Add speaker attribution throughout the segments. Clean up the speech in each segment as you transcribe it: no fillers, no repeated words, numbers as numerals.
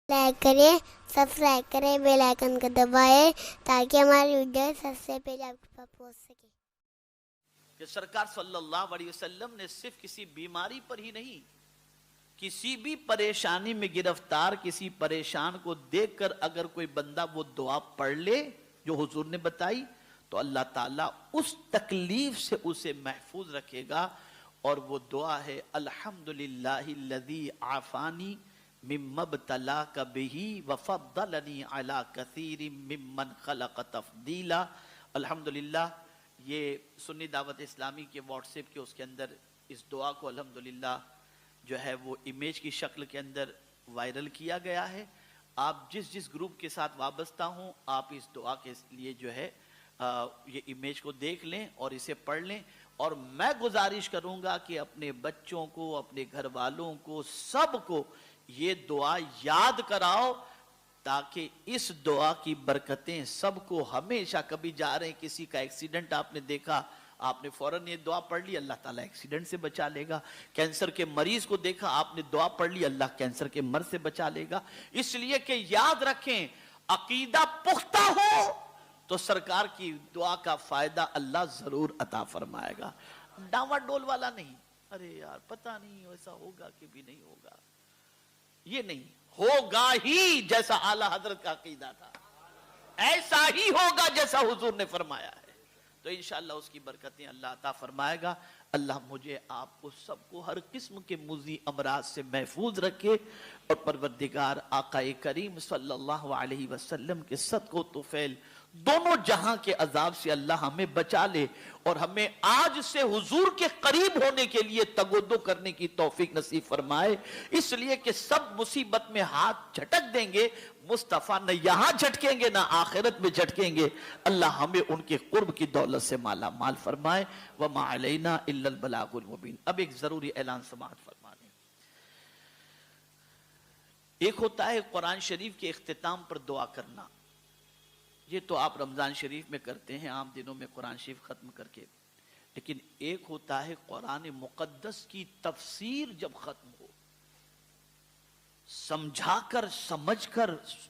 Speaker 1: Like کریں، subscribe کریں، bell icon کو دبائیں تاکہ ہماری ویڈیو سب سے پہلے آپ کے پاس پہنچ سکے۔
Speaker 2: کہ سرکار صلی اللہ علیہ وسلم نے صرف کسی بیماری پر ہی نہیں، کسی بھی پریشانی میں گرفتار کسی پریشان کو دیکھ کر اگر کوئی بندہ وہ دعا پڑھ لے جو حضور نے بتائی تو اللہ تعالیٰ اس تکلیف سے اسے محفوظ رکھے گا۔ اور وہ دعا ہے الحمدللہ الذی عافانی مما ابتلاک بہ وفضلنی علی کثیر ممن خلق تفضیلا۔ الحمدللہ یہ سنی دعوت اسلامی کے واٹس ایپ کے اس کے اندر اس دعا کو الحمدللہ جو ہے وہ امیج کی شکل کے اندر وائرل کیا گیا ہے۔ آپ جس جس گروپ کے ساتھ وابستہ ہوں آپ اس دعا کے لیے جو ہے یہ امیج کو دیکھ لیں اور اسے پڑھ لیں، اور میں گزارش کروں گا کہ اپنے بچوں کو، اپنے گھر والوں کو، سب کو یہ دعا یاد کراؤ تاکہ اس دعا کی برکتیں سب کو ہمیشہ، کبھی جا رہے ہیں کسی کا ایکسیڈنٹ آپ نے دیکھا، آپ نے فوراً یہ دعا پڑھ لی، اللہ تعالیٰ ایکسیڈنٹ سے بچا لے گا۔ کینسر کے مریض کو دیکھا، آپ نے دعا پڑھ لی، اللہ کینسر کے مرض سے بچا لے گا۔ اس لیے کہ یاد رکھیں عقیدہ پختہ ہو تو سرکار کی دعا کا فائدہ اللہ ضرور عطا فرمائے گا۔ ڈاوا ڈول والا نہیں، ارے یار پتہ نہیں ایسا ہوگا کہ بھی نہیں ہوگا، یہ نہیں، ہوگا ہی جیسا اعلیٰ حضرت کا عقیدہ تھا، ایسا ہی ہوگا جیسا حضور نے فرمایا ہے، تو انشاءاللہ اس کی برکتیں اللہ عطا فرمائے گا۔ اللہ مجھے آپ کو سب کو ہر قسم کے مضی امراض سے محفوظ رکھے، اور پروردگار آقا کریم صلی اللہ علیہ وسلم کے صدق و طفیل دونوں جہاں کے عذاب سے اللہ ہمیں بچا لے، اور ہمیں آج سے حضور کے قریب ہونے کے لیے تگودو کرنے کی توفیق نصیب فرمائے۔ اس لیے کہ سب مصیبت میں ہاتھ جھٹک دیں گے، مصطفیٰ نہ یہاں جھٹکیں گے نہ آخرت میں جھٹکیں گے۔ اللہ ہمیں ان کے قرب کی دولت سے مالا مال فرمائے۔ وَمَا عَلَيْنَا إِلَّا الْبَلَاغُ الْمُبِينُ۔ اب ایک ضروری اعلان سماعت فرما لیں۔ ایک ہوتا ہے قرآن شریف کے اختتام پر دعا کرنا، یہ تو آپ رمضان شریف میں کرتے ہیں عام دنوں میں قرآن شریف ختم کر کے، لیکن ایک ہوتا ہے قرآن مقدس کی تفسیر جب ختم ہو، سمجھا کر سمجھ کر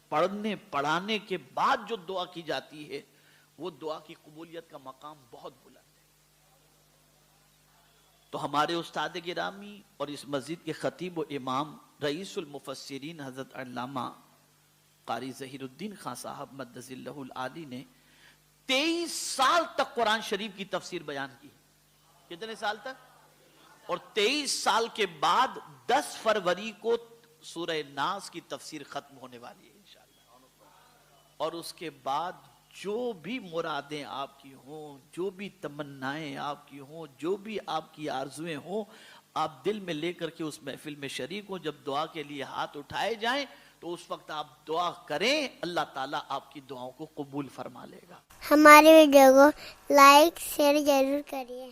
Speaker 2: پڑھنے پڑھانے کے بعد جو دعا کی جاتی ہے وہ دعا کی قبولیت کا مقام بہت بلند ہے۔ تو ہمارے استاد گرامی اور اس مسجد کے خطیب و امام رئیس المفسرین حضرت علامہ قاری ظہیر الدین خان صاحب مدظ اللہ العالی نے 23 سال تک قرآن شریف کی تفسیر بیان کی۔ کتنے سال تک؟ اور 23 سال کے بعد 10 فروری کو سورہ ناس کی تفسیر ختم ہونے والی ہے انشاءاللہ، اور اس کے بعد جو بھی مرادیں آپ کی ہوں، جو بھی تمنائیں آپ کی ہوں، جو بھی آپ کی آرزویں ہوں، آپ دل میں لے کر کے اس محفل میں شریک ہوں۔ جب دعا کے لیے ہاتھ اٹھائے جائیں تو اس وقت آپ دعا کریں، اللہ تعالیٰ آپ کی دعاؤں کو قبول فرما لے گا۔
Speaker 1: ہماری ویڈیو کو لائک شیئر ضرور کریے۔